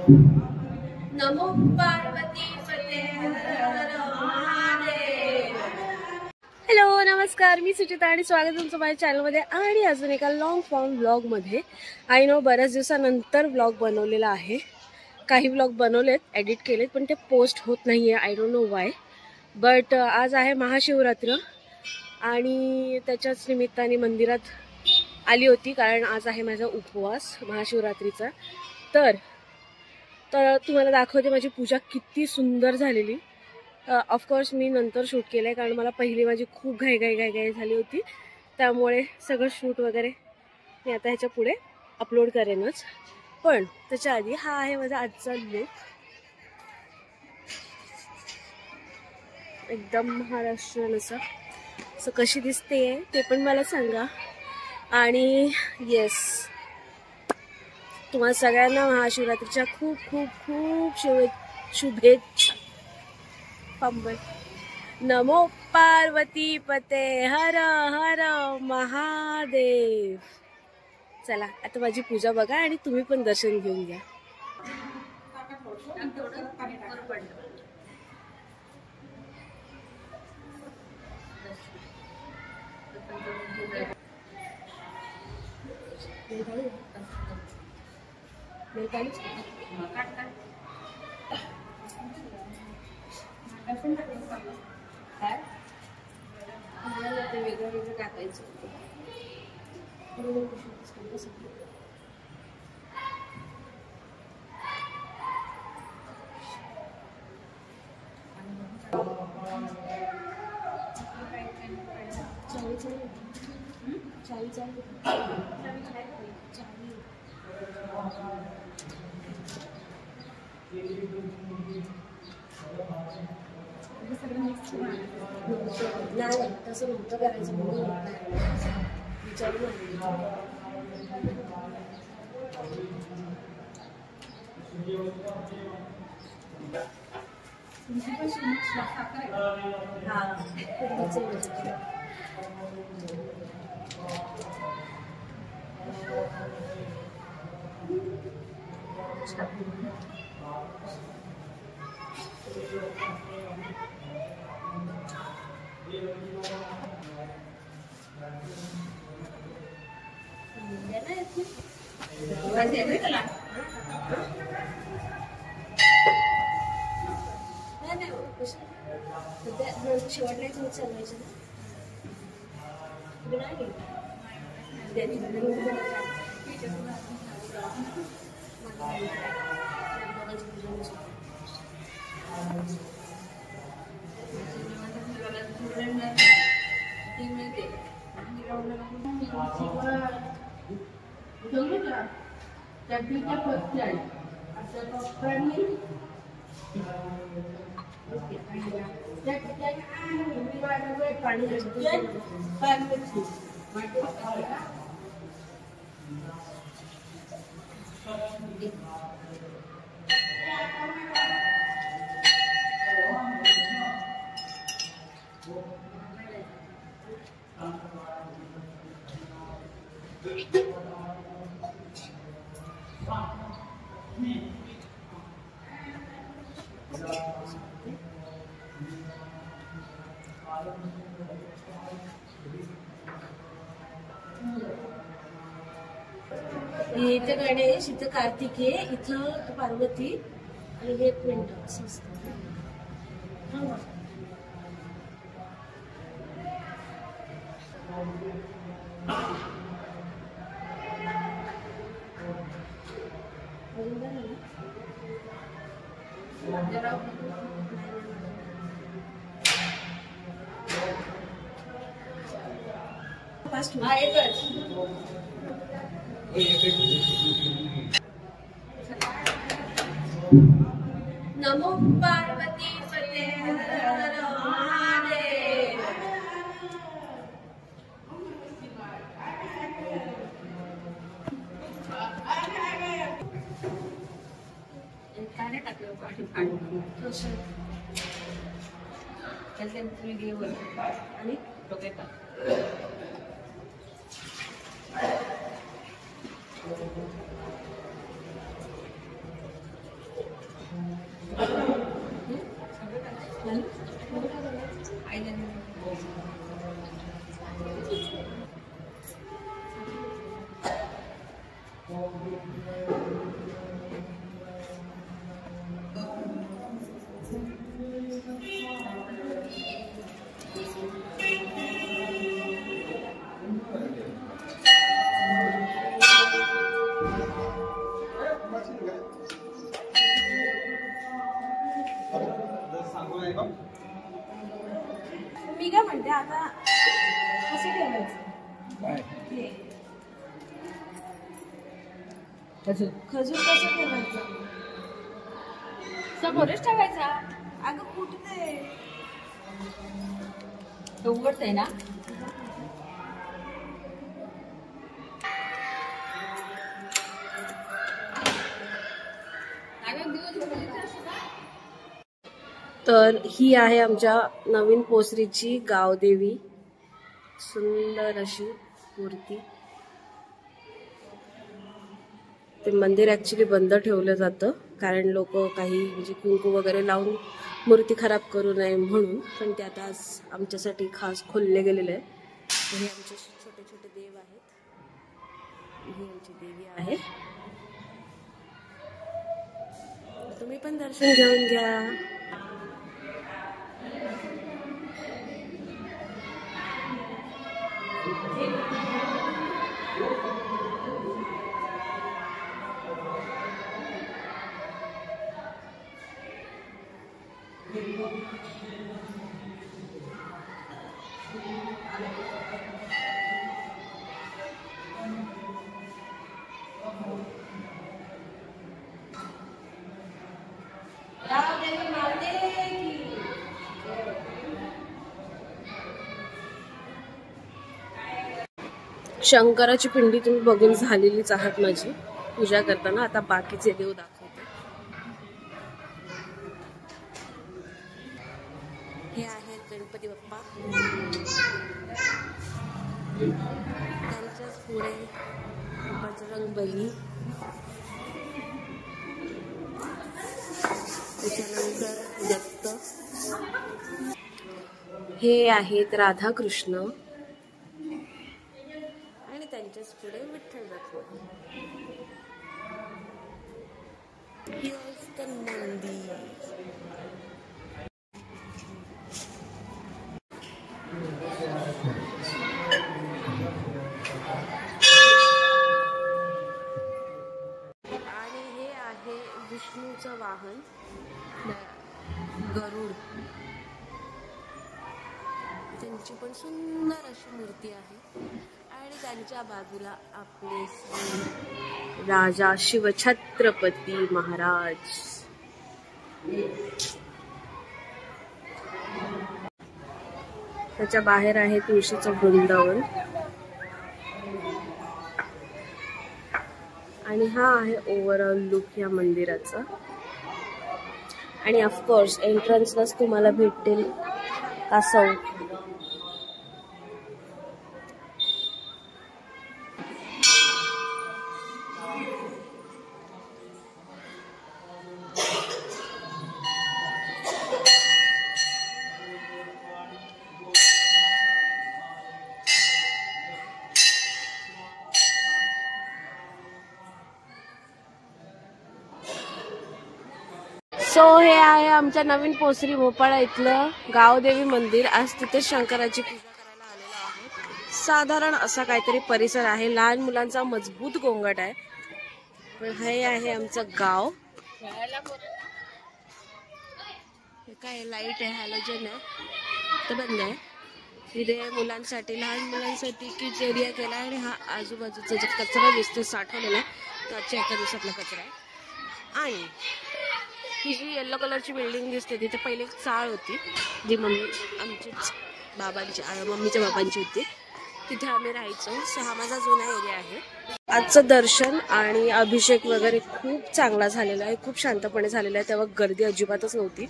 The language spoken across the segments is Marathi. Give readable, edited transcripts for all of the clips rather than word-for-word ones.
नमो पार्वती पते हर महादेव। हॅलो नमस्कार, मी सुचिता आणि स्वागत तुमचं माझ्या चॅनलमध्ये आणि अजून एका लॉंग फॉर्म व्लॉगमध्ये। आय नो बऱ्याच दिवसानंतर व्लॉग बनवलेला आहे। काही व्लॉग बनवलेत, एडिट केलेत, पण ते पोस्ट होत नाही आहे। I don't know Y, but आज आहे महाशिवरात्र आणि त्याच्याच निमित्ताने मंदिरात आली होती, कारण आज आहे माझा उपवास महाशिवरात्रीचा। तर तुम्हाला दाखवते माझी पूजा किती सुंदर झालेली। ऑफकोर्स मी नंतर शूट केलं आहे, कारण मला पहिली माझी खूप घाई झाली होती, त्यामुळे सगळं शूट वगैरे मी आता ह्याच्या पुढे अपलोड करेनच। पण त्याच्या आधी हा आहे माझा आजचा लुक, एकदम महाराष्ट्रीयन असं कशी दिसते ते पण मला सांगा। आणि येस, तुम्हाला सगळ्यांना महाशिवरात्रीच्या खूप खूप खूप शुभेच्छा। पंबल नमो पार्वती पते हर हर महादेव। चला आता माझी पूजा बघा आणि तुम्ही पण दर्शन घेऊन घ्या। वेगळं टाकायचं। नाही तसं नव्हतं करायचं, विचारू शेवटला तुम्ही चालवायचं इथं गणेश, इथं कार्तिकेय, इथं पार्वती आणि हे एक मिनिट असं असतं। नमो पार्वती पते हर महादेव। आणि मी काय म्हणते आता कसं ठेवायचं खजूर कसं ठेवायचं समोरच ठेवायचा अगं कुठे ते उघडतंय ना तर ही आहे आमच्या नवीन पोसरीची गावदेवी सुंदर अशी मूर्ती ते मंदिर ऍक्च्युली बंद ठेवलं जातं कारण लोक काही म्हणजे कुंकू वगैरे लावून मूर्ती खराब करू नये म्हणून पण ते आता आज आमच्यासाठी खास खोलले गेलेले आहे हे आमचे छोटे छोटे देव आहेत ही आमची देवी आहे तुम्ही पण दर्शन घेऊन घ्या शंकराची पिंडी तुम्ही बघून झालेलीच आहात माझी पूजा करताना आता बाकीचे देव दाखवते हे आहेत गणपती बाप्पा त्यांच्याच पुढे बजरंगबली त्याच्यानंतर दत्त हे आहेत राधाकृष्ण आणि त्यांच्याच पुढे विठ्ठल रखुमाई मंदिर आणि हे आहे विष्णूचं वाहन गरुड त्यांची पण सुंदर अशी मूर्ती आहे आणि त्यांच्या बाजूला आपले राजा शिवछत्रपती महाराज त्याच्या बाहेर आहे तुळशीचं वृंदावन आणि हा आहे ओव्हरऑल लुक या मंदिराचा आणि ऑफकोर्स एंट्रन्सलाच तुम्हाला भेटेल कासव सो हे आहे आमच्या नवीन पोसरी भोपाळा इथलं गावदेवी मंदिर आज तिथे शंकराची पूजा करायला आलेलो आहे साधारण असा काहीतरी परिसर आहे लहान मुलांचा मजबूत गोंगाट आहे पण हे आहे आमचं गाव हे काय लाईट आहे हॅलोजन आहे तर बंद आहे इथे मुलांसाठी लहान मुलांसाठी किड्स एरिया केला आहे आणि हा आजूबाजूचा जो कचरा दिसतो साठवलेला तो आजच्या एका दिवसातला कचरा आहे आणि ही जी येल्लो कलरची बिल्डिंग दिसते तिथे पहिले एक चाळ होती जी आमचीच बाबांची मम्मीच्या बाबांची होती तिथे आम्ही राहायचो सो हा माझा जुना एरिया आहे आजचं दर्शन आणि अभिषेक वगैरे खूप चांगला झालेला आहे खूप शांतपणे झालेला आहे तेव्हा गर्दी अजिबातच नव्हती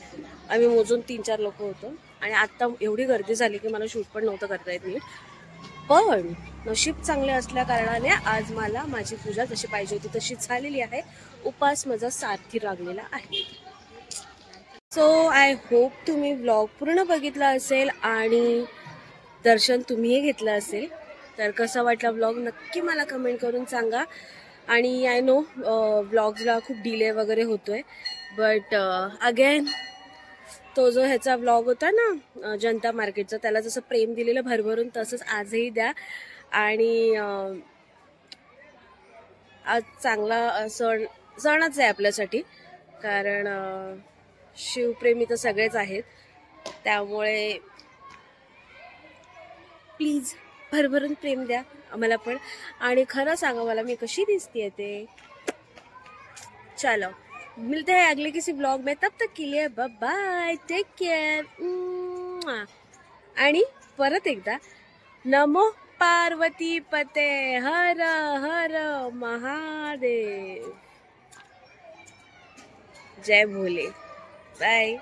आम्ही मोजून 3-4 लोक होतो आणि आता एवढी गर्दी झाली की मला शूट पण नव्हतं करता येत नीट पण नशीब चांगले असल्या कारणाने आज मला माझी पूजा जशी पाहिजे होती तशी झालेली आहे उपास माझा सारथी लागलेला आहे सो आय होप तुम्ही व्लॉग पूर्ण बघितला असेल आणि दर्शन तुम्हीही घेतलं असेल तर कसा वाटला व्लॉग नक्की मला कमेंट करून सांगा आणि आय नो व्लॉग्सला खूप डिले वगैरे होतोय, बट अगेन तो जो ह्याचा व्लॉग होता ना जनता मार्केटचा, त्याला जसं प्रेम दिलेलं भरभरून तसंच आजही द्या. आणि आज चांगला सणच आहे आपल्यासाठी, कारण शिवप्रेमी तर सगळेच आहेत. त्यामुळे प्लीज भरभरून प्रेम द्या आम्हाला पण, आणि खरं सांगा मला मी कशी दिसतीये ते. चलो मिलते हैं अगले किसी ब्लॉग में, तब तक के लिए बाय बाय, टेक केअर. आणि परत एकदा नमो पार्वती पते हर हर महादेव. जय भोले. बाय.